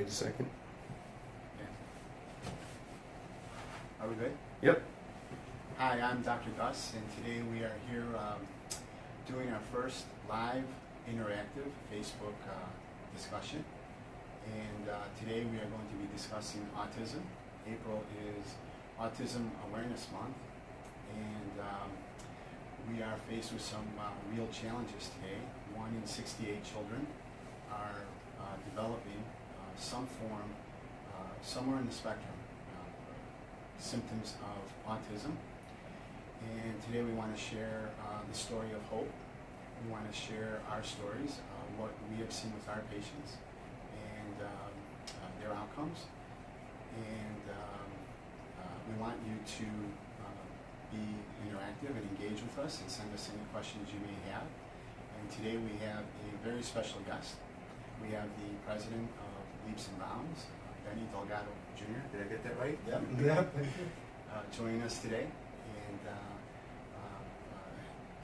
Wait a second. Are we good? Yep. Hi, I'm Dr. Gus, and today we are here doing our first live interactive Facebook discussion. And today we are going to be discussing autism. April is Autism Awareness Month, and we are faced with some real challenges today. 1 in 68 children are developing some form, somewhere in the spectrum, symptoms of autism. And today we want to share the story of hope. We want to share our stories, what we have seen with our patients, and their outcomes. And we want you to be interactive and engage with us and send us any questions you may have. And today we have a very special guest. We have the president of Leaps and Bounds, Benny Delgado Jr. Did I get that right? Yeah. Yeah. Joining us today and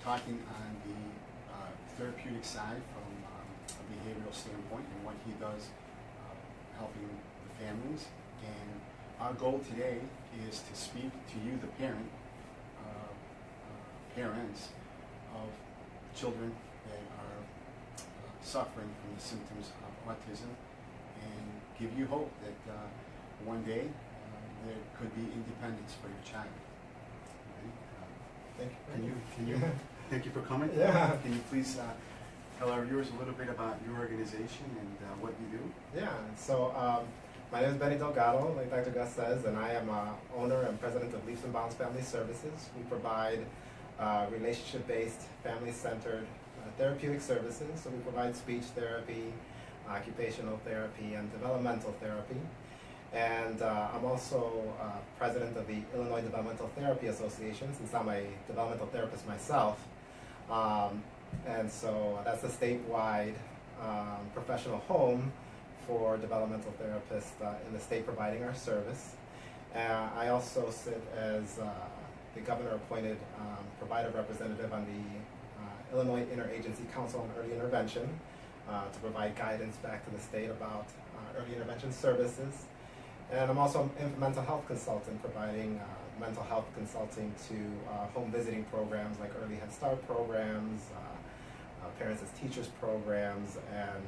talking on the therapeutic side from a behavioral standpoint and what he does helping the families. And our goal today is to speak to you, the parents of children that are suffering from the symptoms of autism, and give you hope that one day there could be independence for your child. Thank you. Can you thank you for coming. Yeah. Can you please tell our viewers a little bit about your organization and what you do? Yeah, so my name is Benny Delgado, like Dr. Gus says, and I am owner and president of Leaps and Bounds Family Services. We provide relationship-based, family-centered therapeutic services. So we provide speech therapy, occupational therapy, and developmental therapy. And I'm also president of the Illinois Developmental Therapy Association, since I'm a developmental therapist myself. And so that's a statewide professional home for developmental therapists in the state providing our service. I also sit as the governor-appointed provider representative on the Illinois Interagency Council on Early Intervention to provide guidance back to the state about early intervention services. And I'm also a mental health consultant, providing mental health consulting to home visiting programs like Early Head Start programs, Parents as Teachers programs, and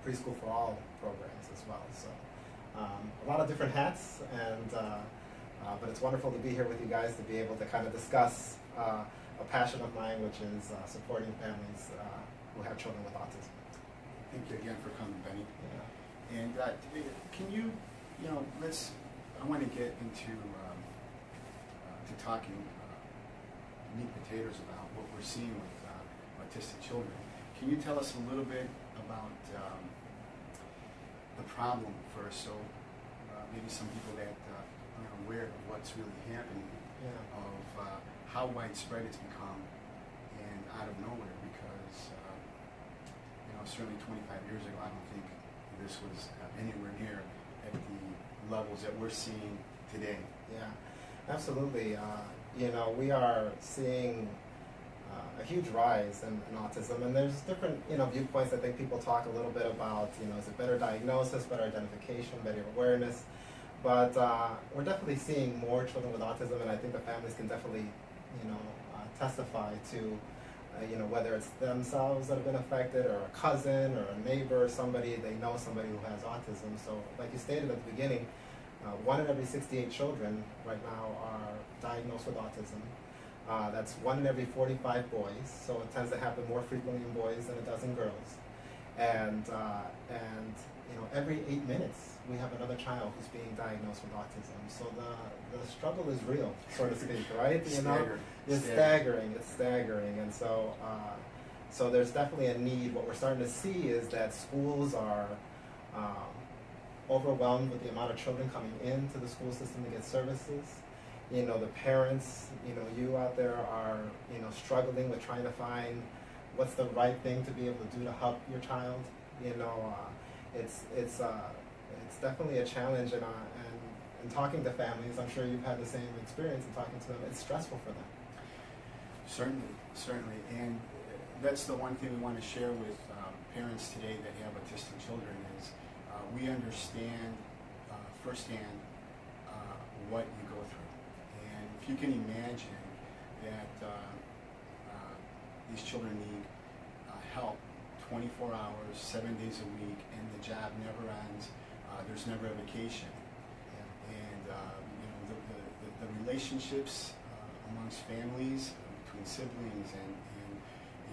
Preschool for All programs as well. So a lot of different hats, and but it's wonderful to be here with you guys to be able to kind of discuss a passion of mine, which is supporting families who have children with autism. Thank you again for coming, Benny. Yeah. And can you, I want to get into to talking meat and potatoes about what we're seeing with autistic children. Can you tell us a little bit about the problem first, so maybe some people that aren't aware of what's really happening, Yeah. of how widespread it's become and out of nowhere, because certainly 25 years ago I don't think this was anywhere near at the levels that we're seeing today. Yeah, absolutely. We are seeing a huge rise in autism, and there's different, viewpoints. I think people talk a little bit about, is it better diagnosis, better identification, better awareness, but we're definitely seeing more children with autism, and I think the families can definitely, testify to, whether it's themselves that have been affected, or a cousin, or a neighbor, or somebody, they know somebody who has autism. So like you stated at the beginning, 1 in every 68 children right now are diagnosed with autism. That's 1 in every 45 boys, so it tends to happen more frequently in boys than it does in girls. And every 8 minutes we have another child who's being diagnosed with autism. So the struggle is real, so to speak, right? It's staggering, and so so there's definitely a need. What we're starting to see is that schools are overwhelmed with the amount of children coming into the school system to get services. The parents, you out there are, struggling with trying to find what's the right thing to be able to do to help your child. It's definitely a challenge, and talking to families, I'm sure you've had the same experience in talking to them. It's stressful for them. Certainly, and that's the one thing we want to share with parents today that have autistic children is we understand firsthand what you go through. And if you can imagine that these children need help 24 hours, 7 days a week, and the job never ends, there's never a vacation. And the relationships amongst families, between siblings and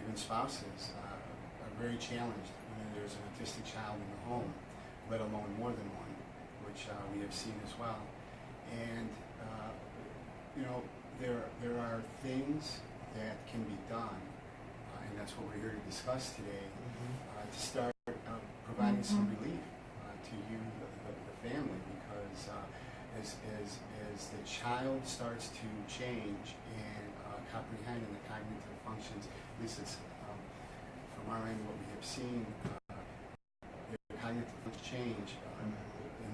even spouses are very challenged when there's an autistic child in the home, let alone more than one, which we have seen as well. And there are things that can be done, and that's what we're here to discuss today, to start providing some relief to you, the family, because as the child starts to change and comprehend in the cognitive functions, at least it's from our end what we have seen, their cognitive functions change, and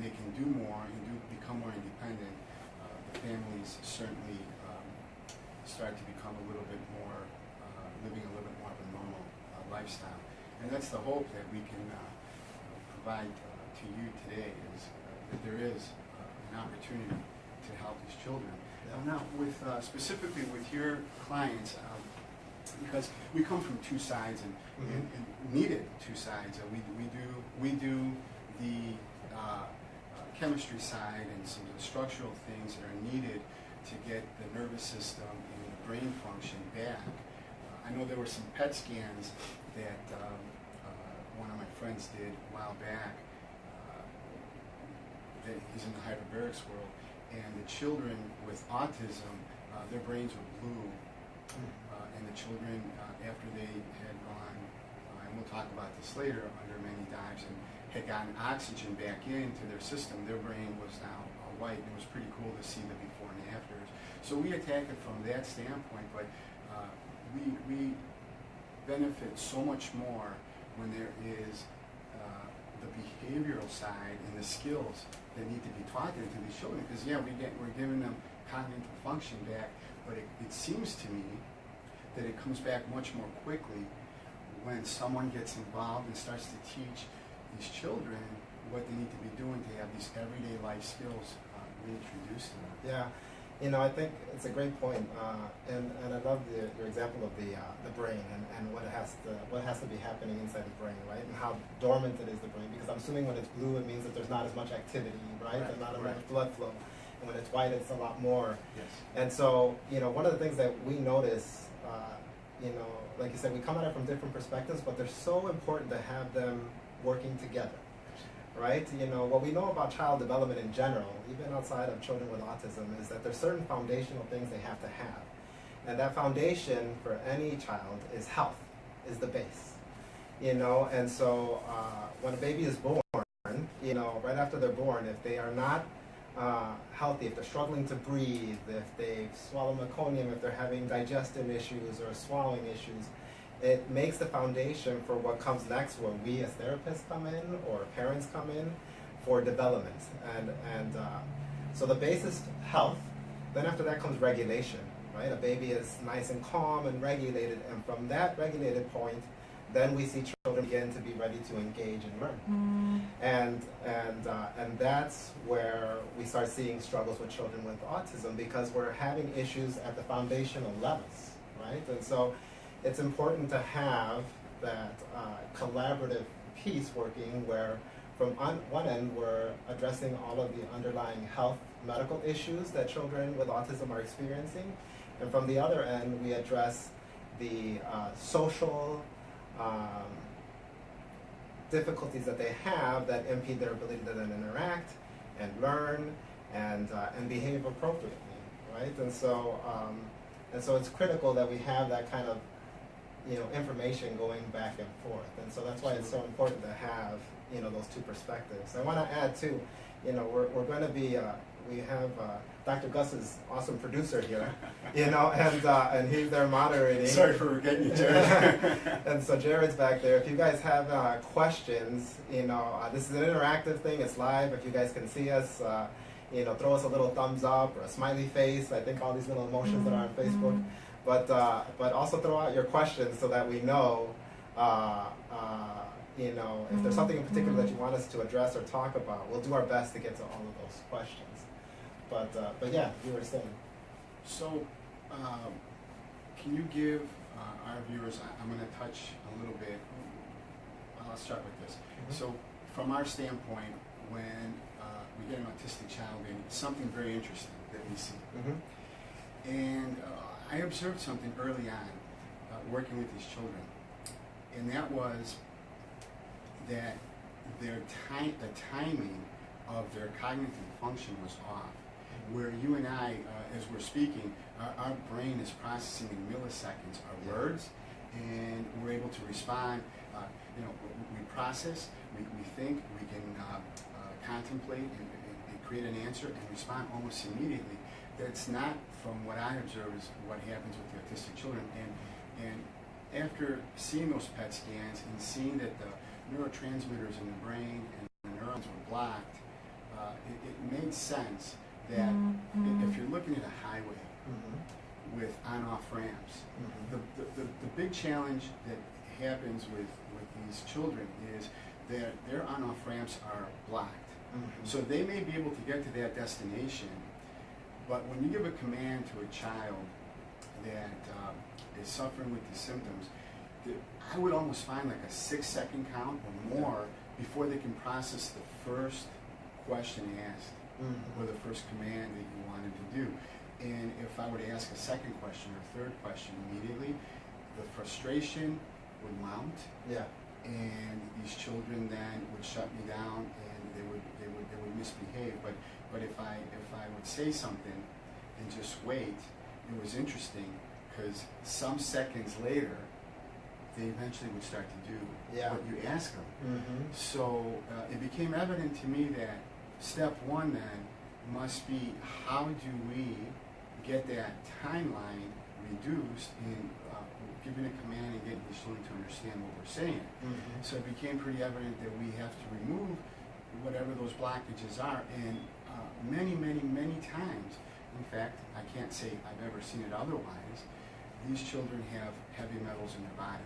they can do more and become more independent. The families certainly start to become a little bit more, living a little bit more of a normal lifestyle. And that's the hope that we can provide to you today, is that there is an opportunity to help these children. Now, with specifically with your clients, because we come from two sides and needed two sides. We do the chemistry side and some of the structural things that are needed to get the nervous system and the brain function back. I know there were some PET scans that one of my friends did a while back. That he's in the hyperbarics world, and the children with autism, their brains were blue. And the children, after they had gone, and we'll talk about this later, under many dives, and had gotten oxygen back into their system, their brain was now white, and it was pretty cool to see the before and afters. So we attack it from that standpoint, but we benefit so much more when there is the behavioral side and the skills that need to be taught into these children. Because we're giving them cognitive function back, but it seems to me that it comes back much more quickly when someone gets involved and starts to teach these children what they need to be doing to have these everyday life skills reintroduced to them. Yeah, I think it's a great point, and I love your example of the brain and what has to be happening inside the brain, right? And how dormant it is, the brain, because I'm assuming when it's blue, it means that there's not as much activity, right? There's not as much blood flow. And when it's white, it's a lot more. Yes. And so, one of the things that we notice, like you said, we come at it from different perspectives, but they're so important to have them working together, right? What we know about child development in general, even outside of children with autism, is that there's certain foundational things they have to have. And that foundation for any child is health, is the base. And so when a baby is born, right after they're born, if they are not healthy, if they're struggling to breathe, if they swallow meconium, if they're having digestive issues or swallowing issues, it makes the foundation for what comes next, where we as therapists come in or parents come in for development. And so the base is health. Then after that comes regulation, right? A baby is nice and calm and regulated, and from that regulated point, then we see children begin to be ready to engage and learn. And that's where we start seeing struggles with children with autism, because we're having issues at the foundational levels, right? And so it's important to have that collaborative piece working, where from one end we're addressing all of the underlying health medical issues that children with autism are experiencing, and from the other end we address the social difficulties that they have that impede their ability to then interact and learn and behave appropriately, right? And so it's critical that we have that kind of information going back and forth, and so that's why it's so important to have those two perspectives. I want to add too, we're going to be we have Dr. Gus's awesome producer here, and he's there moderating. Sorry for forgetting you, Jared. And so Jared's back there. If you guys have questions, this is an interactive thing. It's live. If you guys can see us, throw us a little thumbs up or a smiley face. I think all these little emotions that are on Facebook. but also throw out your questions so that we know, you know, if there's something in particular that you want us to address or talk about. We'll do our best to get to all of those questions. But yeah, you were saying. So, can you give our viewers, I'm going to touch a little bit, I'll start with this. So, from our standpoint, when we get an autistic child in, it's something very interesting that we see. And I observed something early on working with these children, and that was that the timing of their cognitive function was off. Where you and I, as we're speaking, our brain is processing in milliseconds our words, and we're able to respond. You know, we process, we think, we can contemplate and create an answer and respond almost immediately. That's not, from what I observe, is what happens with the autistic children. And after seeing those PET scans and seeing that the neurotransmitters in the brain and the neurons were blocked, it made sense that if you're looking at a highway with on-off ramps, the big challenge that happens with these children is that their on-off ramps are blocked. So they may be able to get to that destination, but when you give a command to a child that is suffering with these symptoms, I would almost find like a 6-second count or more before they can process the first question asked or the first command that you wanted to do. And if I were to ask a second question or third question immediately, the frustration would mount. And these children then would shut me down, and they would misbehave. But if I would say something and just wait, it was interesting because some seconds later, they eventually would start to do what you ask them. So it became evident to me that step one then must be, how do we get that timeline reduced in giving a command and getting the children to understand what we're saying. So it became pretty evident that we have to remove whatever those blockages are. And many times, in fact, I can't say I've ever seen it otherwise, these children have heavy metals in their body.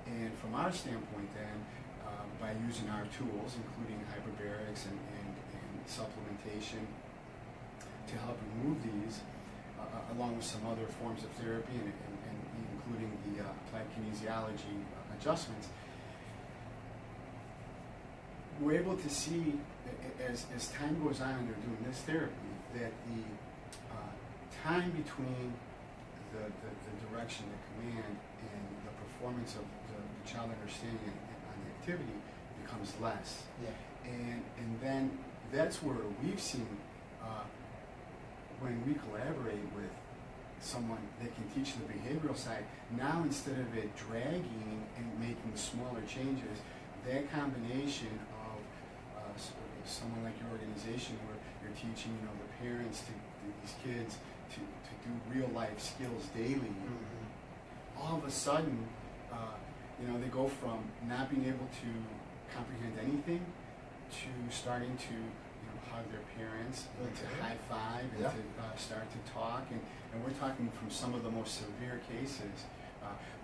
And from our standpoint then, by using our tools, including hyperbarics and supplementation to help remove these, along with some other forms of therapy and including the applied kinesiology adjustments, we're able to see, as time goes on and they're doing this therapy, that the time between the direction, the command, and the performance of the child understanding on the activity becomes less. And then that's where we've seen, when we collaborate with someone that can teach the behavioral side, now instead of it dragging and making smaller changes, that combination of someone like your organization, where you're teaching, you know, the parents to these kids to do real life skills daily, all of a sudden, you know, they go from not being able to comprehend anything to starting to hug their parents, and to high five, and to start to talk, and we're talking from some of the most severe cases.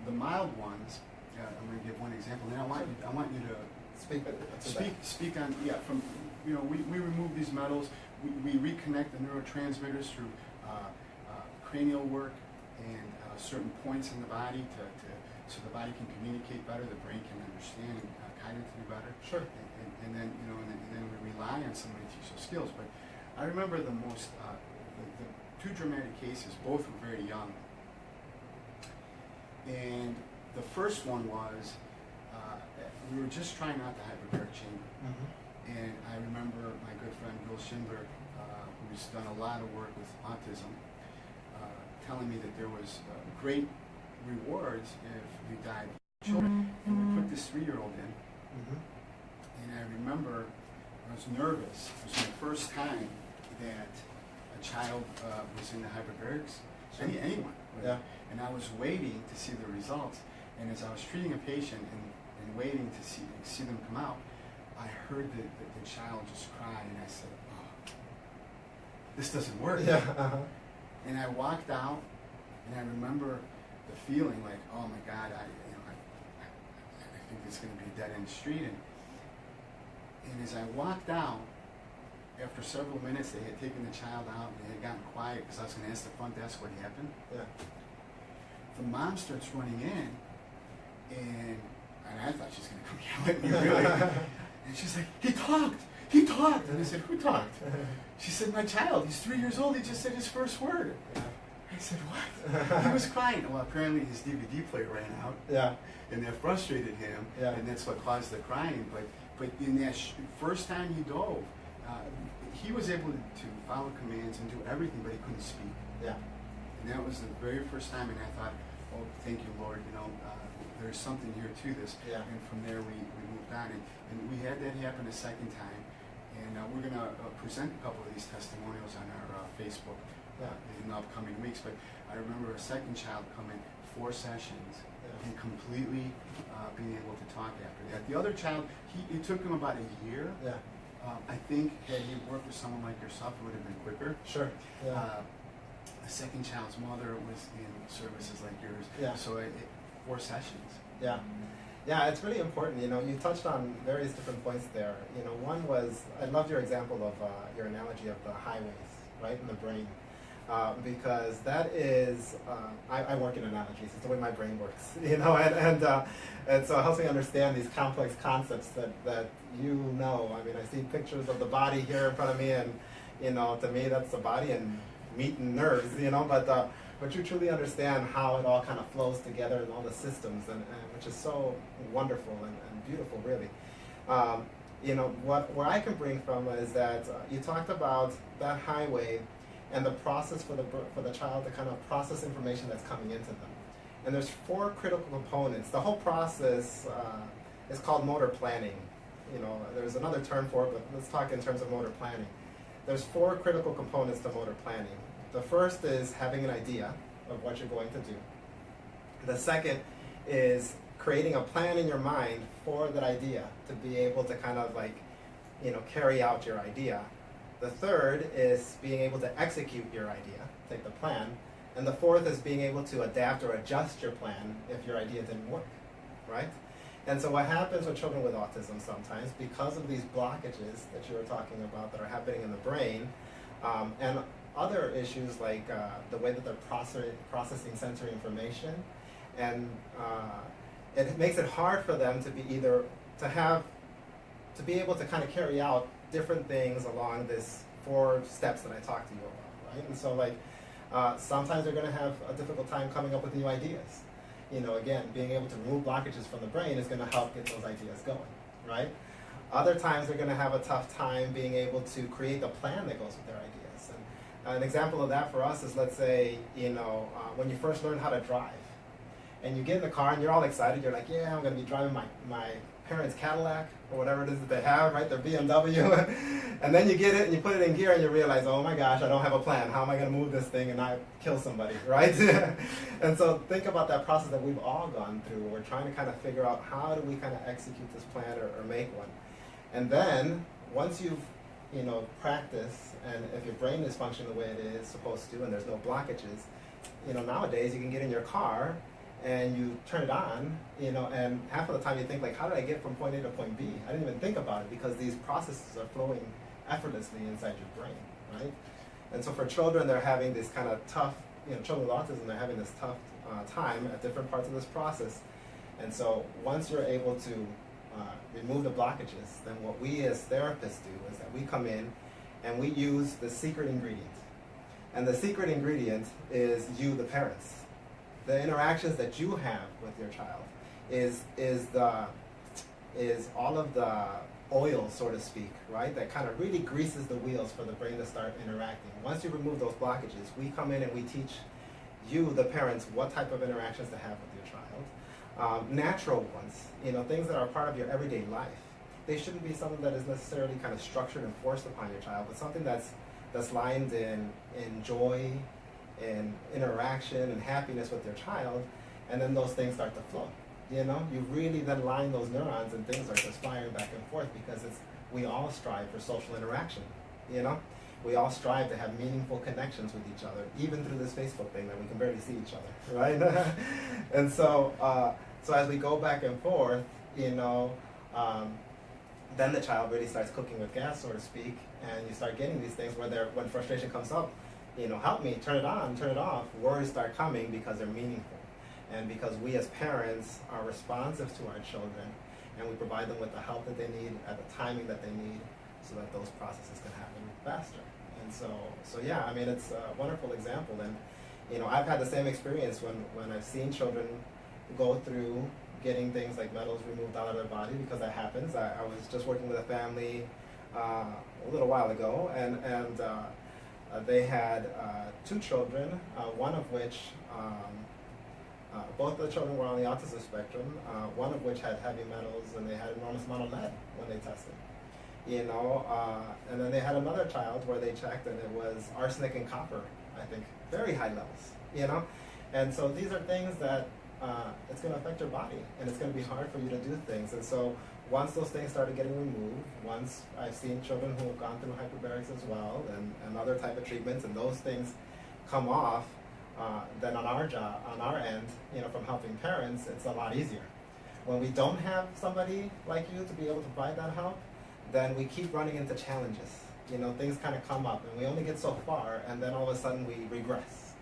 The mild ones, I'm going to give one example. Now I want you to speak on, from, you know, we remove these metals, we reconnect the neurotransmitters through cranial work and certain points in the body so the body can communicate better, the brain can understand cognitively better. And then, you know, and then we rely on somebody to teach those skills. But I remember the most, the two dramatic cases, both were very young. And the first one was, we were just trying out the hyperbaric chamber. And I remember my good friend Bill Schindler, who's done a lot of work with autism, telling me that there was great rewards if we died children. And we put this 3-year-old in. And I remember I was nervous. It was my first time that a child was in the hyperbarics, anyone. And I was waiting to see the results. And as I was treating a patient and waiting to see them come out, I heard the child just cry, and I said, "Oh, this doesn't work." And I walked out, And I remember the feeling like, oh my God, I think it's going to be a dead end street. And as I walked out, after several minutes, they had taken the child out and they had gotten quiet because I was going to ask the front desk what happened. Yeah. The mom starts running in, and I thought she was going to come yell at me, really. And she's like, he talked. And I said, who talked? She said, my child, he's 3 years old, he just said his first word. Yeah. I said, what? He was crying. Well, apparently his DVD player ran out. Yeah. And that frustrated him, Yeah. and that's what caused the crying. But in that first time he dove, he was able to follow commands and do everything, but he couldn't speak. Yeah. And that was the very first time, and I thought, oh, thank you, Lord, there's something here to this. Yeah. And from there we moved on, and we had that happen a second time, and we're going to present a couple of these testimonials on our Facebook in the upcoming weeks. But I remember a second child coming 4 sessions and completely being able to talk after that. The other child, it took him about a year. Yeah. I think had he worked with someone like yourself, it would have been quicker. Sure. Yeah. The second child's mother was in services like yours. Yeah. So 4 sessions. Yeah. Yeah, it's really important. You touched on various different points there. One was, I loved your example of your analogy of the highways, right, in the brain. Because that is, I work in analogies. It's the way my brain works, and so it helps me understand these complex concepts that I mean, I see pictures of the body here in front of me, and to me that's the body and meat and nerves, but you truly understand how it all kind of flows together in all the systems, and which is so wonderful and beautiful, really. Where I can bring from is that you talked about that highway and the process for the child to kind of process information that's coming into them. And there's 4 critical components. The whole process is called motor planning. There's another term for it, but let's talk in terms of motor planning. There's 4 critical components to motor planning. The first is having an idea of what you're going to do. The second is creating a plan in your mind for that idea to be able to kind of carry out your idea. The third is being able to execute your idea, take the plan. And the fourth is being able to adapt or adjust your plan if your idea didn't work, right? And so what happens with children with autism sometimes, because of these blockages that you were talking about that are happening in the brain, and other issues like the way that they're processing sensory information, and it makes it hard for them to be able to kind of carry out different things along this 4 steps that I talked to you about, right? And so sometimes they're going to have a difficult time coming up with new ideas. Again, being able to remove blockages from the brain is going to help get those ideas going, right? Other times they're going to have a tough time being able to create the plan that goes with their ideas. And an example of that for us is, let's say, when you first learn how to drive, and you get in the car and you're all excited, you're like, yeah, I'm going to be driving my parents' Cadillac, or whatever it is that they have, right, their BMW, and then you get it and you put it in gear and you realize, oh my gosh, I don't have a plan. How am I going to move this thing and not kill somebody, right? And so think about that process that we've all gone through. We're trying to kind of figure out how do we kind of execute this plan or make one. And then once you've practice, and if your brain is functioning the way it is supposed to and there's no blockages, nowadays you can get in your car and you turn it on, and half of the time you think, how did I get from point A to point B? I didn't even think about it because these processes are flowing effortlessly inside your brain, right? And so for children, they're having this kind of tough, children with autism, they're having this tough time at different parts of this process. And so once you're able to remove the blockages, then what we as therapists do is that we come in and we use the secret ingredient. And the secret ingredient is you, the parents. The interactions that you have with your child is all of the oil, so to speak, right? That kind of really greases the wheels for the brain to start interacting. Once you remove those blockages, we come in and we teach you, the parents, what type of interactions to have with your child. Natural ones, things that are part of your everyday life. They shouldn't be something that is necessarily kind of structured and forced upon your child, but something that's lined in joy, and interaction and happiness with your child, and then those things start to flow. You really then line those neurons and things are just firing back and forth because we all strive for social interaction, we all strive to have meaningful connections with each other, even through this Facebook thing that we can barely see each other, right? And so, so as we go back and forth, you know, then the child really starts cooking with gas, so to speak, and you start getting these things where when frustration comes up, you know, help me, turn it on, turn it off, words start coming because they're meaningful. And because we as parents are responsive to our children, and we provide them with the help that they need at the timing that they need, so that those processes can happen faster. And so yeah, I mean, it's a wonderful example. And you know, I've had the same experience when I've seen children go through getting things like metals removed out of their body, because that happens. I was just working with a family a little while ago, and they had 2 children, one of which, both the children were on the autism spectrum, one of which had heavy metals, and they had an enormous amount of lead when they tested. You know, and then they had another child where they checked and it was arsenic and copper, I think, very high levels, you know? And so these are things that it's going to affect your body, and it's going to be hard for you to do things. And so once those things started getting removed, once I've seen children who have gone through hyperbarics as well, and other type of treatments, and those things come off, then on our end, you know, from helping parents, it's a lot easier. When we don't have somebody like you to be able to provide that help, then we keep running into challenges. You know, things kind of come up, and we only get so far, and then all of a sudden we regress.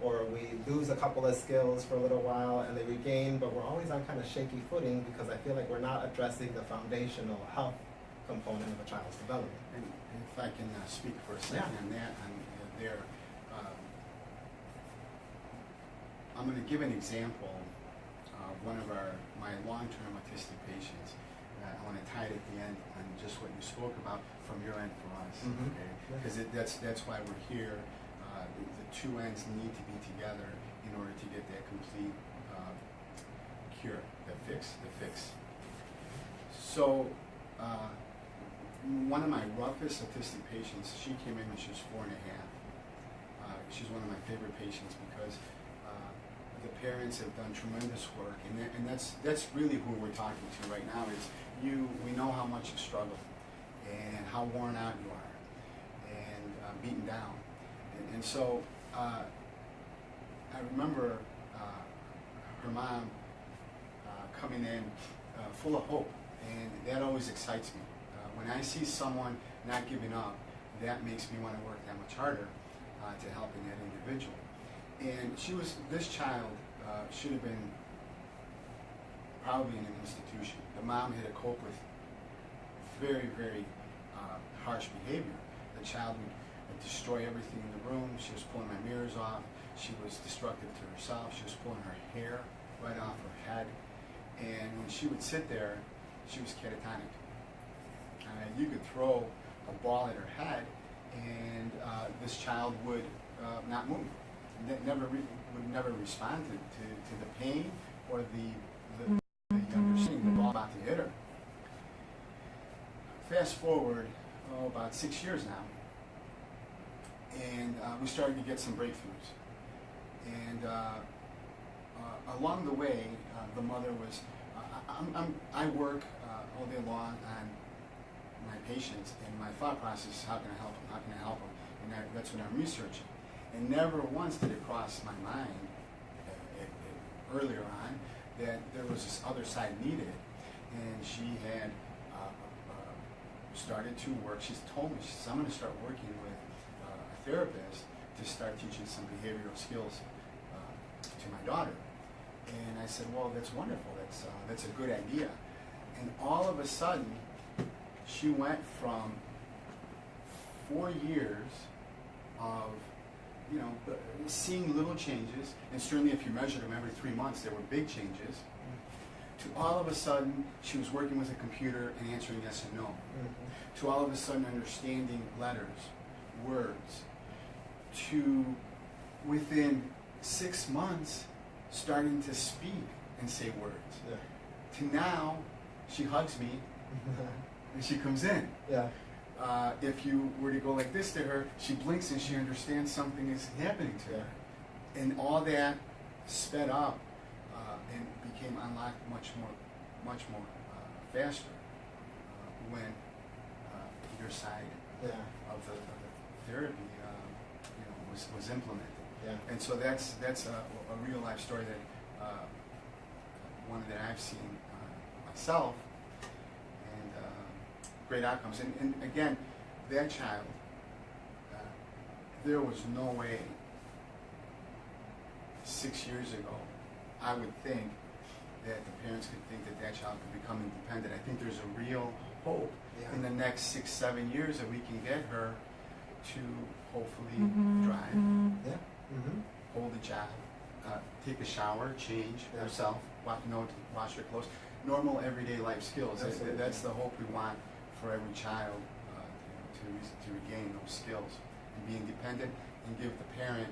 Or we lose a couple of skills for a little while, and they regain, but we're always on kind of shaky footing, because I feel like we're not addressing the foundational health component of a child's development. And if I can speak for a second on that, there, I'm going to give an example of one of my long-term autistic patients. I want to tie it at the end on just what you spoke about from your end for us, Mm-hmm. okay? Because that's why we're here. The 2 ends need to be together in order to get that complete cure, the fix. So, one of my roughest autistic patients, she came in when she was 4 and a half. She's one of my favorite patients because the parents have done tremendous work, and that's really who we're talking to right now. Is we know how much you struggle, and how worn out you are, and beaten down, and so I remember her mom coming in full of hope, and that always excites me. When I see someone not giving up, that makes me want to work that much harder to help in that individual. And this child should have been probably in an institution. The mom had to cope with very, very harsh behavior. The child would destroy everything in the room. She was pulling my mirrors off. She was destructive to herself. She was pulling her hair right off her head. And when she would sit there, she was catatonic. You could throw a ball at her head, and this child would not move. Would never respond to the pain or the understanding the ball about to hit her. Fast forward about 6 years now, and we started to get some breakthroughs. And along the way, the mother was. I work all day long on my patients, and my thought process is, how can I help them? How can I help them? And that's what I'm researching. And never once did it cross my mind earlier on that there was this other side needed. And she had started to work. She's told me, I'm going to start working with a therapist to start teaching some behavioral skills to my daughter. And I said, well, that's wonderful. That's a good idea. And all of a sudden, she went from 4 years of seeing little changes, and certainly if you measured them every 3 months, there were big changes, to all of a sudden she was working with a computer and answering yes and no, to all of a sudden understanding letters, words, to within 6 months starting to speak and say words, to now she hugs me and she comes in. If you were to go like this to her, she blinks and she understands something is happening to her. And all that sped up and became unlocked much more faster when your side of the therapy, was implemented. Yeah. And so that's a real life story that one that I've seen myself, and great outcomes. And again, that child, there was no way 6 years ago, I would think that the parents could think that that child could become independent. I think there's a real hope in the next 6, 7 years that we can get her to hopefully drive, hold a job, take a shower, change herself, wash her clothes, normal everyday life skills. That's the hope we want for every child, to regain those skills and be independent and give the parent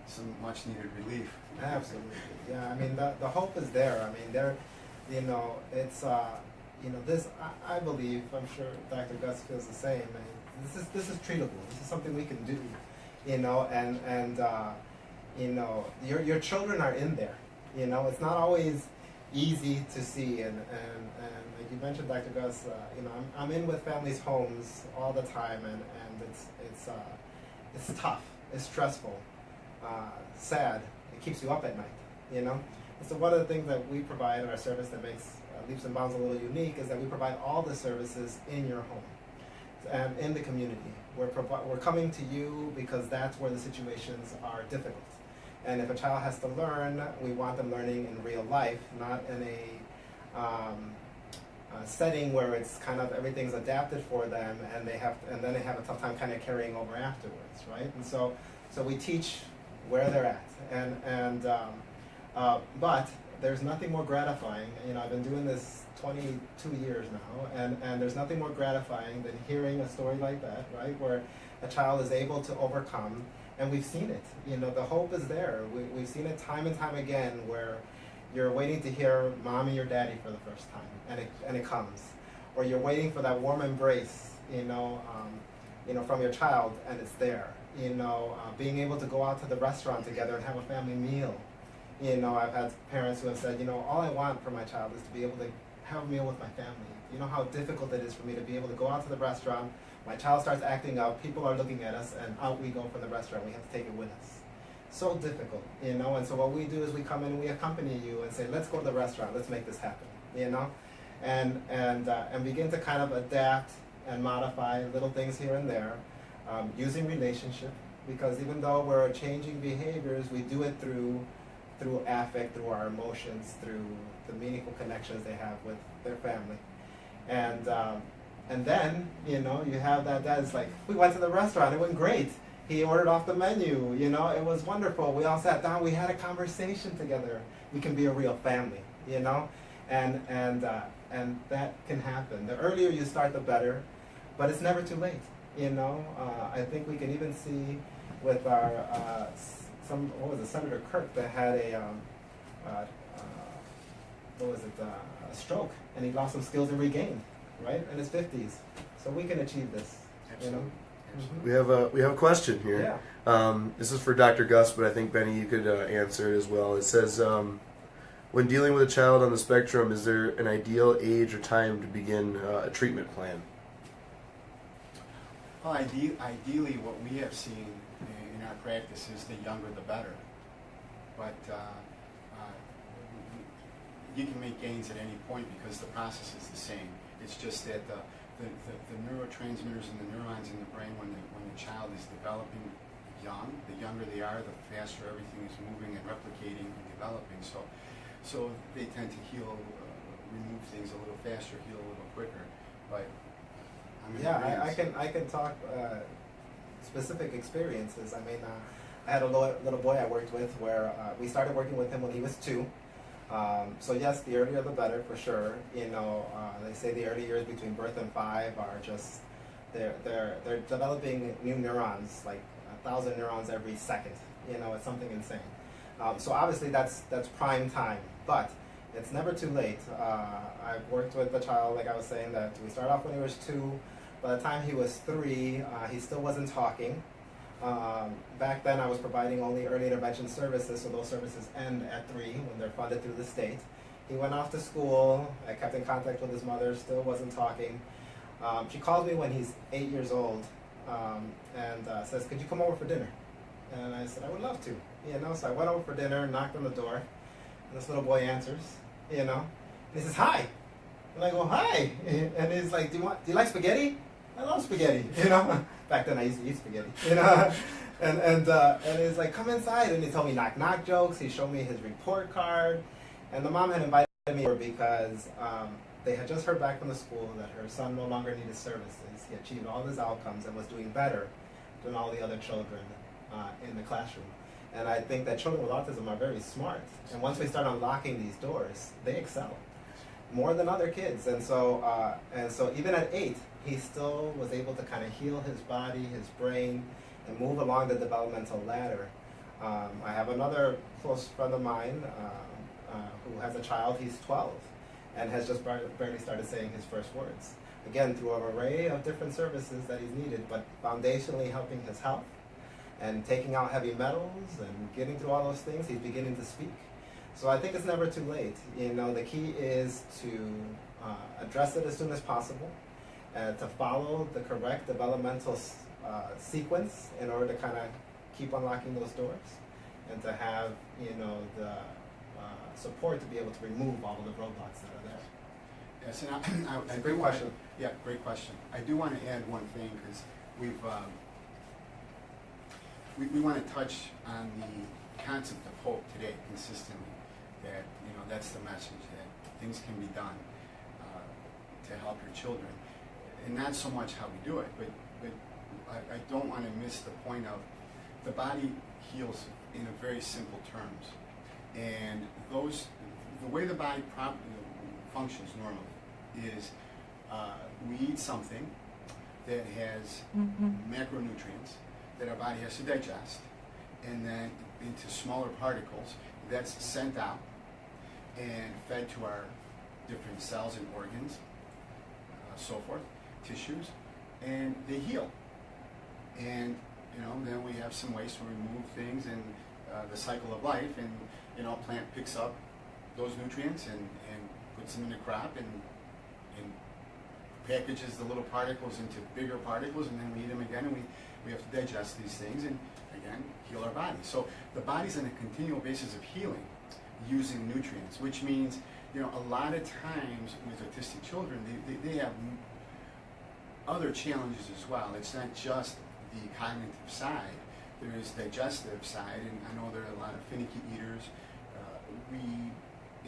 some much needed relief. Absolutely. Yeah, I mean, the hope is there. I mean, there, it's, this, I believe, I'm sure Dr. Gus feels the same. And this is treatable. This is something we can do, and your children are in there. It's not always easy to see, and like you mentioned, Dr. Gus, I'm in with families' homes all the time, and it's tough, it's stressful, sad. It keeps you up at night, And so one of the things that we provide in our service that makes Leaps and Bounds a little unique is that we provide all the services in your home and in the community. We're coming to you because that's where the situations are difficult. And if a child has to learn, we want them learning in real life, not in a setting where it's kind of everything's adapted for them, and then they have a tough time kind of carrying over afterwards, right? And so we teach where they're at, but there's nothing more gratifying. I've been doing this 22 years now, and there's nothing more gratifying than hearing a story like that, right, where a child is able to overcome. And we've seen it. The hope is there. We've seen it time and time again, where you're waiting to hear mommy or daddy for the first time, and it comes, or you're waiting for that warm embrace, from your child, and it's there. Being able to go out to the restaurant together and have a family meal. I've had parents who have said, all I want for my child is to be able to have a meal with my family. You know how difficult it is for me to be able to go out to the restaurant. My child starts acting up, people are looking at us, and out we go from the restaurant. We have to take it with us. So difficult, and so what we do is we come in and we accompany you and say, let's go to the restaurant, let's make this happen, and begin to kind of adapt and modify little things here and there, using relationship, because even though we're changing behaviors, we do it through affect, through our emotions, through the meaningful connections they have with their family. And then, you have that dad's like, we went to the restaurant, it went great. He ordered off the menu, it was wonderful. We all sat down, we had a conversation together. We can be a real family, and that can happen. The earlier you start, the better, but it's never too late, I think we can even see with our, Senator Kirk that had a stroke, and he lost some skills and regained, right, in his 50s. So we can achieve this, Absolutely. We have a question here. Yeah. This is for Dr. Gus, but I think Benny, you could answer it as well. It says, when dealing with a child on the spectrum, is there an ideal age or time to begin a treatment plan? Well, ideally, what we have seen in our practice is the younger the better. But you can make gains at any point because the process is the same. It's just that the neurotransmitters and the neurons in the brain, when the child is developing young, the younger they are, the faster everything is moving and replicating and developing. So they tend to heal, remove things a little faster, heal a little quicker. But I can talk specific experiences. I mean, I had a little boy I worked with where we started working with him when he was 2. So yes, the earlier the better, for sure. They say the early years between birth and 5 are just they're developing new neurons, like 1,000 neurons every second. It's something insane. So obviously that's prime time, but it's never too late. I've worked with a child, like I was saying, that we started off when he was 2. By the time he was 3, he still wasn't talking. Back then I was providing only early intervention services, so those services end at 3 when they're funded through the state. He went off to school, I kept in contact with his mother, still wasn't talking. She called me when he's 8 years old, and says, "Could you come over for dinner?" And I said, "I would love to." So I went over for dinner, knocked on the door, and this little boy answers, and he says, "Hi." And I go, "Hi." And he's like, "Do you like spaghetti?" "I love spaghetti." Back then I used to eat spaghetti. And he's like, "Come inside." And he told me knock knock jokes. He showed me his report card, and the mom had invited me over because they had just heard back from the school that her son no longer needed services. He achieved all his outcomes and was doing better than all the other children in the classroom. And I think that children with autism are very smart. And once we start unlocking these doors, they excel more than other kids. And so even at 8, he still was able to kind of heal his body, his brain, and move along the developmental ladder. I have another close friend of mine who has a child. He's 12 and has just barely started saying his first words. Again, through an array of different services that he's needed, but foundationally helping his health and taking out heavy metals and getting through all those things, he's beginning to speak. So I think it's never too late. The key is to address it as soon as possible, to follow the correct developmental sequence in order to kind of keep unlocking those doors, and to have the support to be able to remove all of the roadblocks that are there. Yes, and It's a great question. Yeah, great question. I do want to add one thing, because we want to touch on the concept of hope today consistently. That that's the message, that things can be done to help your children, and not so much how we do it, but I don't want to miss the point of the body heals in a very simple terms, and the way the body functions normally is we eat something that has macronutrients that our body has to digest, and then into smaller particles that's sent out and fed to our different cells and organs, so forth, tissues, and they heal. And then we have some ways to remove things in the cycle of life, and plant picks up those nutrients and puts them in the crop and packages the little particles into bigger particles, and then we eat them again, and we have to digest these things and again heal our body. So the body's on a continual basis of healing using nutrients, which means a lot of times with autistic children they have other challenges as well. It's not just the cognitive side, there is digestive side, and I know there are a lot of finicky eaters. We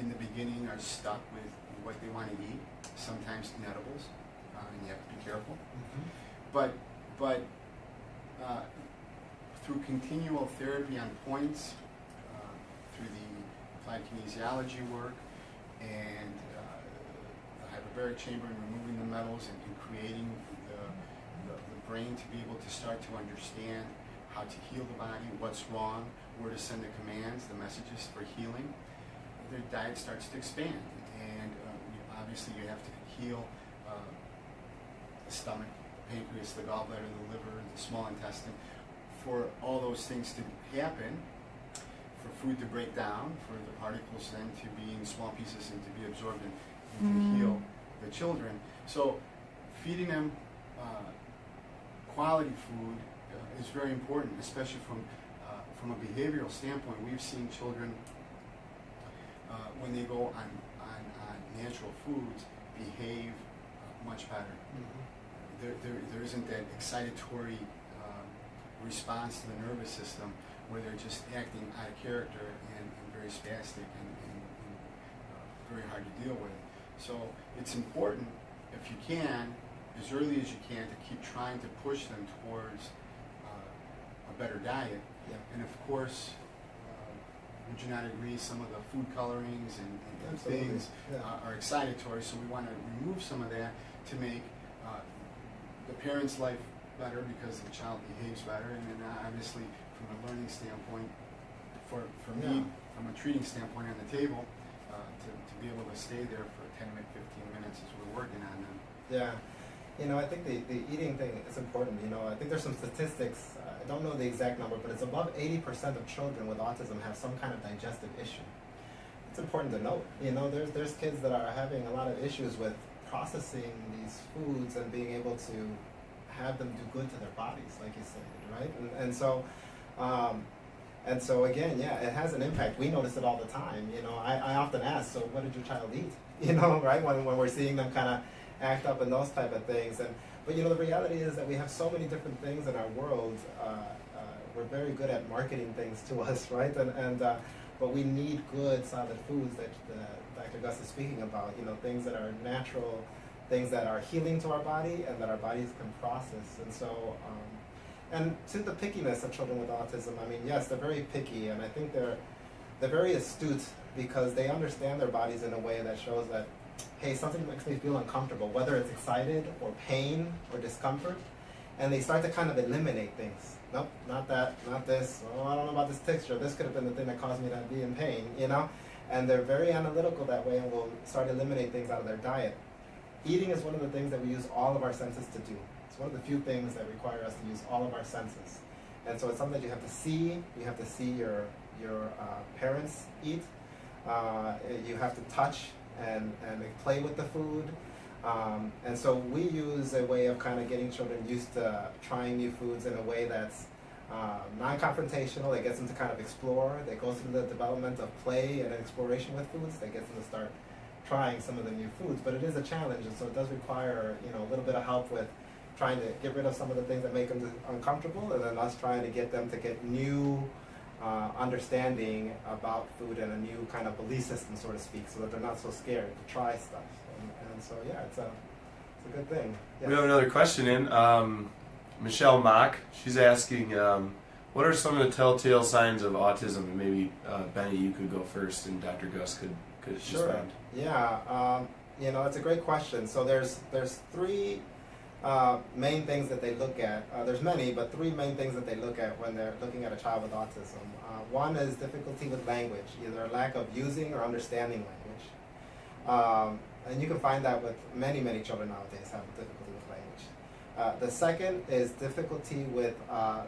in the beginning are stuck with what they want to eat, sometimes inedibles, and you have to be careful. But through continual therapy on points, through the applied kinesiology work, and the hyperbaric chamber, and removing the metals, and creating the brain to be able to start to understand how to heal the body, what's wrong, where to send the commands, the messages for healing, their diet starts to expand. And obviously you have to heal the stomach, the pancreas, the gallbladder, the liver, the small intestine. For all those things to happen, for food to break down, for the particles then to be in small pieces and to be absorbed and to heal the children. So feeding them quality food is very important, especially from a behavioral standpoint. We've seen children when they go on natural foods behave much better. There isn't that excitatory response to the nervous system where they're just acting out of character and very spastic and very hard to deal with. So it's important, if you can, as early as you can, to keep trying to push them towards a better diet. Yeah. And of course, would you not agree, some of the food colorings and things are excitatory, so we want to remove some of that to make the parent's life better, because the child behaves better, and then obviously from a learning standpoint, for me, from a treating standpoint on the table, to be able to stay there for 10 to 15 minutes as we're working on them. Yeah. I think the eating thing is important. I think there's some statistics, I don't know the exact number, but it's above 80% of children with autism have some kind of digestive issue. It's important to note. There's kids that are having a lot of issues with processing these foods and being able to have them do good to their bodies, like you said, right? And so again, yeah, it has an impact. We notice it all the time. You know, I often ask, so what did your child eat? You know, right? When we're seeing them kind of act up and those type of things. But you know, the reality is that we have so many different things in our world. We're very good at marketing things to us, right? But we need good, solid foods that Dr. Gus is speaking about. You know, things that are natural, things that are healing to our body and that our bodies can process. And so, and to the pickiness of children with autism, I mean, yes, they're very picky, and I think they're very astute because they understand their bodies in a way that shows that, hey, something makes me feel uncomfortable, whether it's excited or pain or discomfort, and they start to kind of eliminate things. Nope, not that, not this. Oh, I don't know about this texture. This could have been the thing that caused me to be in pain, you know? And they're very analytical that way and will start to eliminate things out of their diet. Eating is one of the things that we use all of our senses to do. It's one of the few things that require us to use all of our senses. And so it's something that you have to see. You have to see your parents eat. You have to touch and play with the food. And so we use a way of kind of getting children used to trying new foods in a way that's non-confrontational, that gets them to kind of explore, that goes through the development of play and exploration with foods, that gets them to start trying some of the new foods. But it is a challenge, and so it does require, you know, a little bit of help with trying to get rid of some of the things that make them uncomfortable, and then us trying to get them to get new understanding about food and a new kind of belief system, so to speak, so that they're not so scared to try stuff. And so, yeah, it's a good thing. Yes. We have another question in. Michelle Mock, she's asking, what are some of the telltale signs of autism? And maybe, Benny, you could go first, and Dr. Gus could Sure. respond. Yeah, you know, it's a great question. So there's three main things that they look at. There's many, but three main things that they look at when they're looking at a child with autism. One is difficulty with language, either a lack of using or understanding language. And you can find that with many, many children nowadays have difficulty with language. The second is difficulty with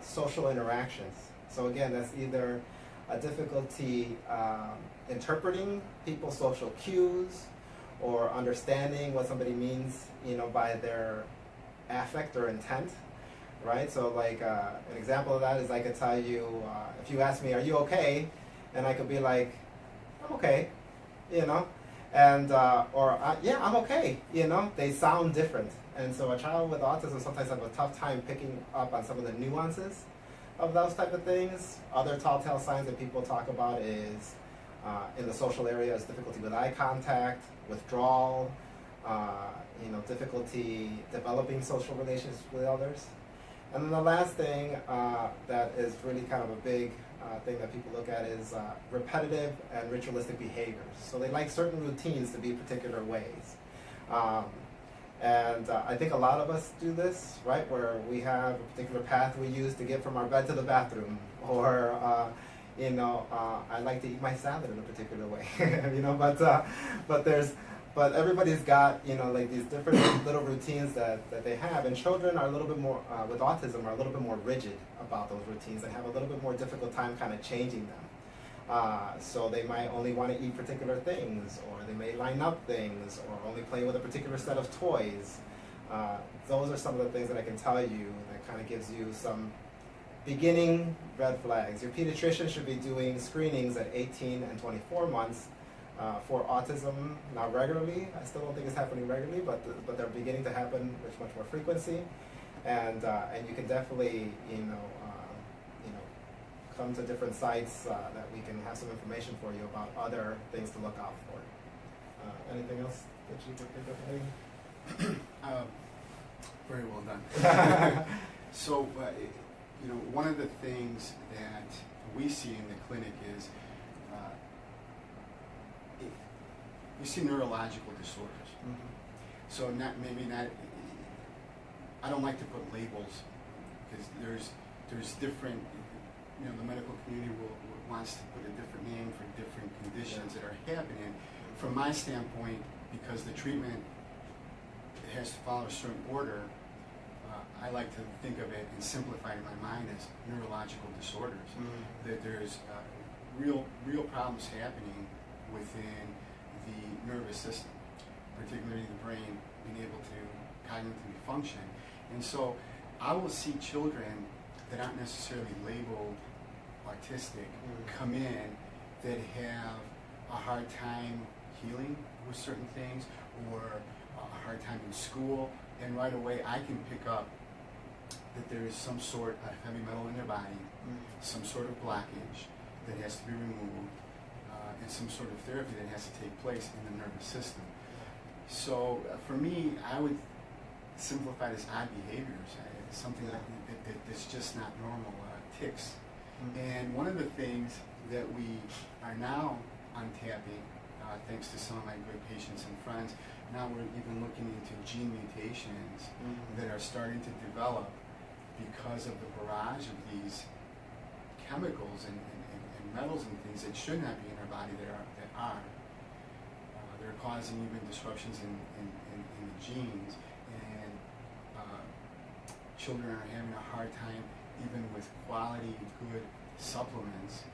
social interactions. So again, that's either a difficulty interpreting people's social cues or understanding what somebody means, you know, by their affect or intent, right? So like an example of that is I could tell you, if you ask me, are you okay? And I could be like, I'm okay, you know? And, yeah, I'm okay, you know? They sound different. And so a child with autism sometimes have a tough time picking up on some of the nuances of those type of things. Other telltale signs that people talk about is in the social area is difficulty with eye contact, withdrawal, you know, difficulty developing social relationships with others. And then the last thing that is really kind of a big thing that people look at is repetitive and ritualistic behaviors. So they like certain routines to be particular ways. And I think a lot of us do this, right, where we have a particular path we use to get from our bed to the bathroom, or you know, I like to eat my salad in a particular way, you know, but everybody's got, you know, like these different little routines that they have, and children are a little bit more, with autism, are a little bit more rigid about those routines and have a little bit more difficult time kind of changing them. So they might only want to eat particular things, or they may line up things, or only play with a particular set of toys. Those are some of the things that I can tell you that kind of gives you some beginning red flags. Your pediatrician should be doing screenings at 18 and 24 months for autism, not regularly. I still don't think it's happening regularly, but they're beginning to happen with much more frequency. And you can definitely, you know, come to different sites that we can have some information for you about other things to look out for. Anything else that you could think of? Very well done. So, you know, one of the things that we see in the clinic is you see neurological disorders. Mm-hmm. So maybe not. I don't like to put labels because there's different. You know, the medical community wants to put a different name for different conditions that are happening. From my standpoint, because the treatment has to follow a certain order, I like to think of it and simplify it in my mind as neurological disorders. Mm-hmm. That there's real problems happening within the nervous system, particularly the brain being able to cognitively function. And so I will see children that aren't necessarily labeled autistic come in that have a hard time healing with certain things, or a hard time in school, and right away I can pick up that there is some sort of heavy metal in their body, some sort of blockage that has to be removed, and some sort of therapy that has to take place in the nervous system. So for me, I would simplify this odd behaviors, something that's just not normal, tics. And one of the things that we are now untapping, thanks to some of my great patients and friends, now we're even looking into gene mutations that are starting to develop because of the barrage of these chemicals and metals and things that should not be in our body that are. They're causing even disruptions in the genes, and children are having a hard time even with quality, good supplements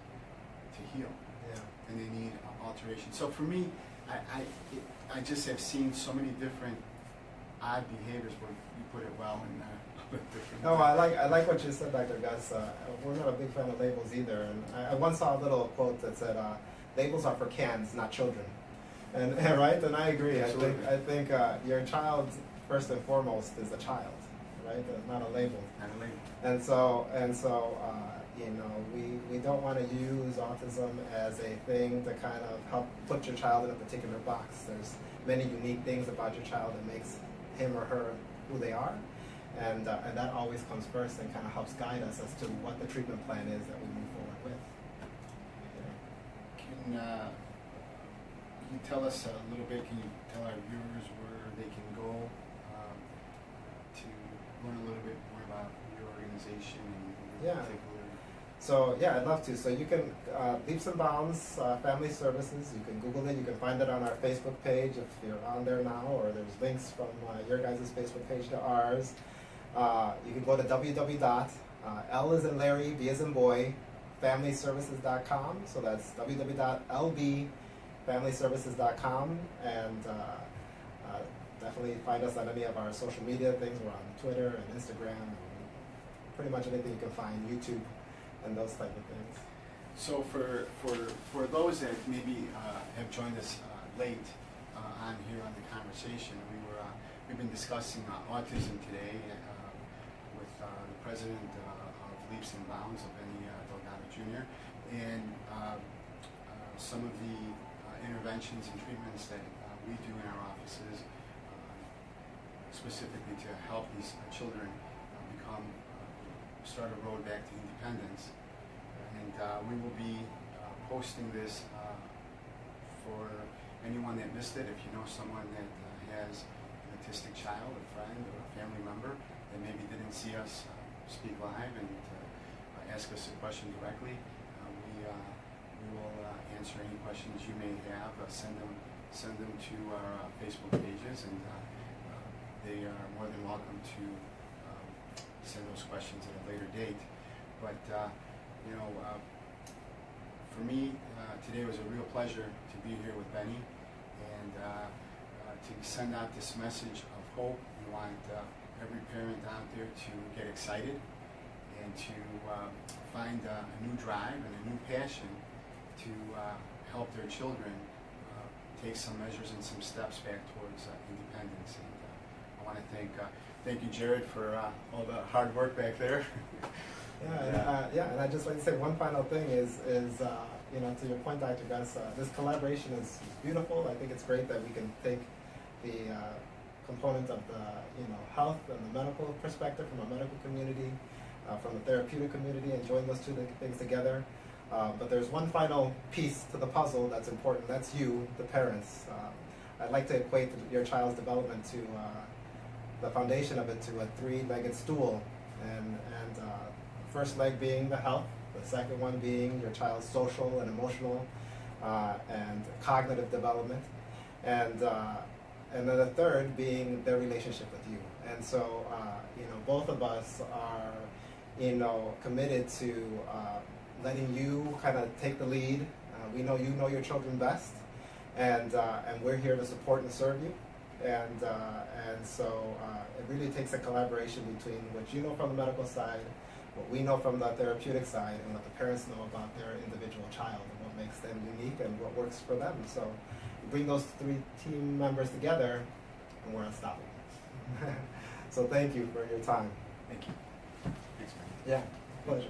to heal. Yeah. And they need alteration. So for me, I just have seen so many different odd behaviors, where you put it well, and different. No, I like what you said, Dr. Gus. We're not a big fan of labels either, and I once saw a little quote that said, "Labels are for cans, not children." And right, and I agree. Absolutely. I think your child first and foremost is a child, right? Not a label. Not a label. And so you know, we don't want to use autism as a thing to kind of help put your child in a particular box. There's many unique things about your child that makes him or her who they are, and that always comes first and kind of helps guide us as to what the treatment plan is that we move forward with. Can you tell us a little bit? Can you tell our viewers where they can go to learn a little bit more about your organization and your particular? So yeah, I'd love to. So you can Leaps and Bounds Family Services. You can Google it. You can find it on our Facebook page if you're on there now, or there's links from your guys' Facebook page to ours. You can go to L as in Larry, B as in boy, familyservices.com. So that's www.lbfamilyservices.com, and definitely find us on any of our social media things. We're on Twitter and Instagram, and pretty much anything you can find, YouTube, and those type of things. So for those that maybe have joined us late on here on the conversation, we've been discussing autism today with the president of Leaps and Bounds, of Benny Delgado Jr., and some of the interventions and treatments that we do in our offices, specifically to help these children start a road back to independence. And we will be posting this for anyone that missed it. If you know someone that has an autistic child, a friend, or a family member that maybe didn't see us speak live and ask us a question directly, we will answer any questions you may have. Send them to our Facebook pages, and they are more than welcome to send those questions at a later date. But for me, today was a real pleasure to be here with Benny, and to send out this message of hope. We want every parent out there to get excited and to find a new drive and a new passion to help their children take some measures and some steps back towards independence. And I want to thank you, Jared, for all the hard work back there. And I'd just like to say one final thing is to your point, Dr. Gus, this collaboration is beautiful. I think it's great that we can take the component of the health and the medical perspective from a medical community, from the therapeutic community, and join those two things together. But there's one final piece to the puzzle that's important. That's you, the parents. I'd like to equate your child's development to the foundation of it to a three-legged stool, and first leg being the health, the second one being your child's social and emotional and cognitive development, and then the third being their relationship with you. And so, both of us are, committed to letting you kind of take the lead. We know you know your children best, and we're here to support and serve you. And so it really takes a collaboration between what you know from the medical side, what we know from the therapeutic side, and what the parents know about their individual child and what makes them unique and what works for them. So you bring those three team members together and we're unstoppable. So thank you for your time. Thank you. Thanks, man. Yeah, pleasure.